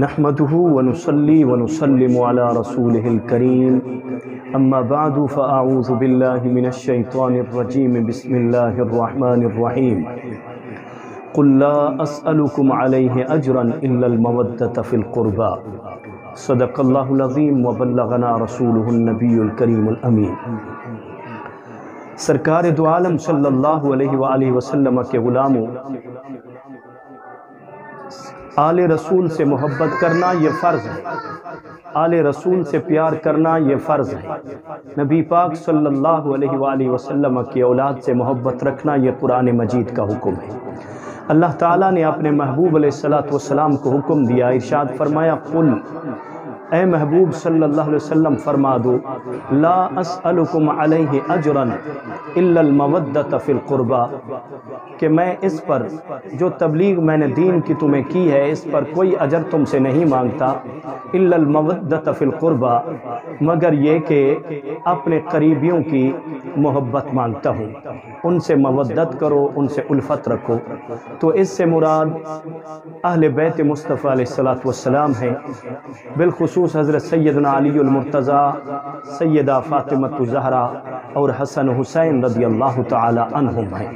نحمده ونصلي ونسلم على رسوله الكريم اما بعد فاعوذ بالله من الشيطان الرجيم بسم الله الرحمن الرحيم قل لا اسألكم عليه اجرا الا المودة في القربى صدق الله العظيم وبلغنا رسوله النبي الكريم الامین۔ سرکار دو عالم صلی اللہ علیہ وآلہ وسلم کے غلاموں، آل رسول سے محبت کرنا یہ فرض ہے، آل رسول سے پیار کرنا یہ فرض ہے۔ نبی پاک صلی اللہ علیہ وآلہ وسلم کی اولاد سے محبت رکھنا یہ قرآن مجید کا حکم ہے۔ اللہ تعالیٰ نے اپنے محبوب علیہ السلام کو حکم دیا، ارشاد فرمایا قل، اے محبوب صلی اللہ علیہ وسلم فرما دو، لا اسألکم علیہ اجرا الا المودۃ فی القربى، کہ میں اس پر جو تبلیغ میں نے دین کی تمہیں کی ہے اس پر کوئی اجر تم سے نہیں مانگتا، الا المودۃ فی القربى، مگر یہ کہ اپنے قریبیوں کی محبت مانگتا ہوں، ان سے مودت کرو، ان سے الفت رکھو۔ تو اس سے مراد اہل بیت مصطفیٰ علیہ السلام ہیں، بالخصوص حضرت سیدنا علی المرتضیٰ، سیدہ فاطمہ الزہرا اور حسن حسین رضی اللہ تعالی عنہم ہیں۔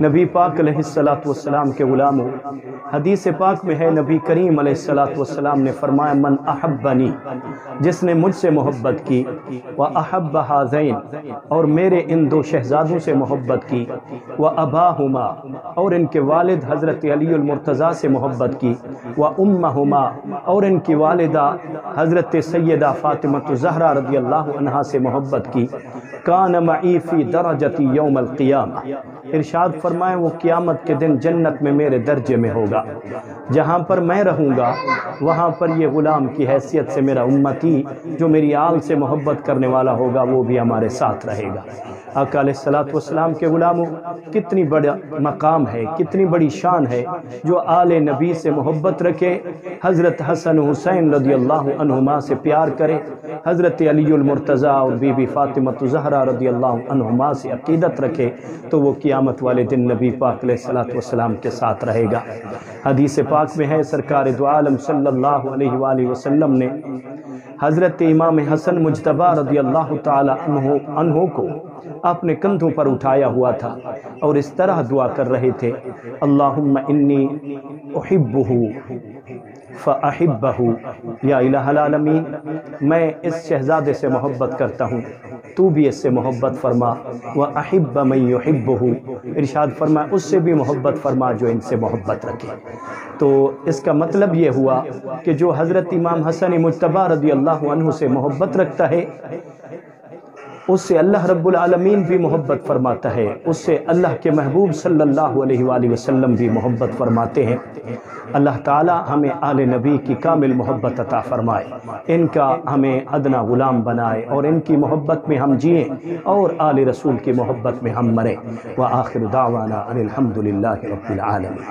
نبی پاک علیہ السلام کے غلاموں، حدیث پاک میں ہے نبی کریم علیہ السلام نے فرمایا من احبنی، جس نے مجھ سے محبت کی، وَأَحَبَّ هَذَيْنِ، اور میرے ان دو شہزادوں سے محبت کی، وَأَبَاهُمَا، اور ان کے والد حضرت علی المرتضیٰ سے محبت کی، وَأُمَّهُمَا، اور ان کی والدہ حضرت سیدہ فاطمہ الزہرا رضی اللہ عنہا سے محبت کی، کان معی فی درجتی یوم القیامہ، ارشاد فرمائے وہ قیامت کے دن جنت میں میرے درجے میں ہوگا، جہاں پر میں رہوں گا وہاں پر یہ غلام کی حیثیت سے میرا امتی جو میری آل سے محبت کرنے والا ہوگا وہ بھی ہمارے ساتھ رہے گا۔ آقا علیہ السلام کے غلاموں، کتنی بڑا مقام ہے، کتنی بڑی شان ہے جو آل نبی سے محبت رکھے، حضرت حسن حسین رضی اللہ عنہما سے پیار کرے، حضرت علی المرتضیٰ اور بی بی فاطمہ الزہرا رضی اللہ عنہما سے عقیدت رکھے تو وہ قیامت والے دن نبی پاک علیہ السلام کے ساتھ رہے گا۔ حدیث پاک میں ہے سرکار دو عالم صلی اللہ علیہ وآلہ وسلم نے حضرت امام حسن مجتبی رضی اللہ تعالی عنہ کو اپنے کندھوں پر اٹھایا ہوا تھا اور اس طرح دعا کر رہے تھے، اللہم انی احبہ فاحبہ، یا الہ العالمین میں اس شہزادے سے محبت کرتا ہوں، تو بھی اس سے محبت فرما، وَأَحِبَّ مَن يُحِبُّهُ، ارشاد فرما اس سے بھی محبت فرما جو ان سے محبت رکھے۔ تو اس کا مطلب یہ ہوا کہ جو حضرت امام حسن مجتبی رضی اللہ عنہ سے محبت رکھتا ہے اس سے اللہ رب العالمین بھی محبت فرماتا ہے، اس سے اللہ کے محبوب صلی اللہ علیہ وآلہ وسلم بھی محبت فرماتے ہیں۔ اللہ تعالی ہمیں آل نبی کی کامل محبت عطا فرمائے، ان کا ہمیں ادنا غلام بنائے اور ان کی محبت میں ہم جئیں اور آل رسول کی محبت میں ہم مریں۔ وآخر دعوانا ان الحمد للہ رب العالمین۔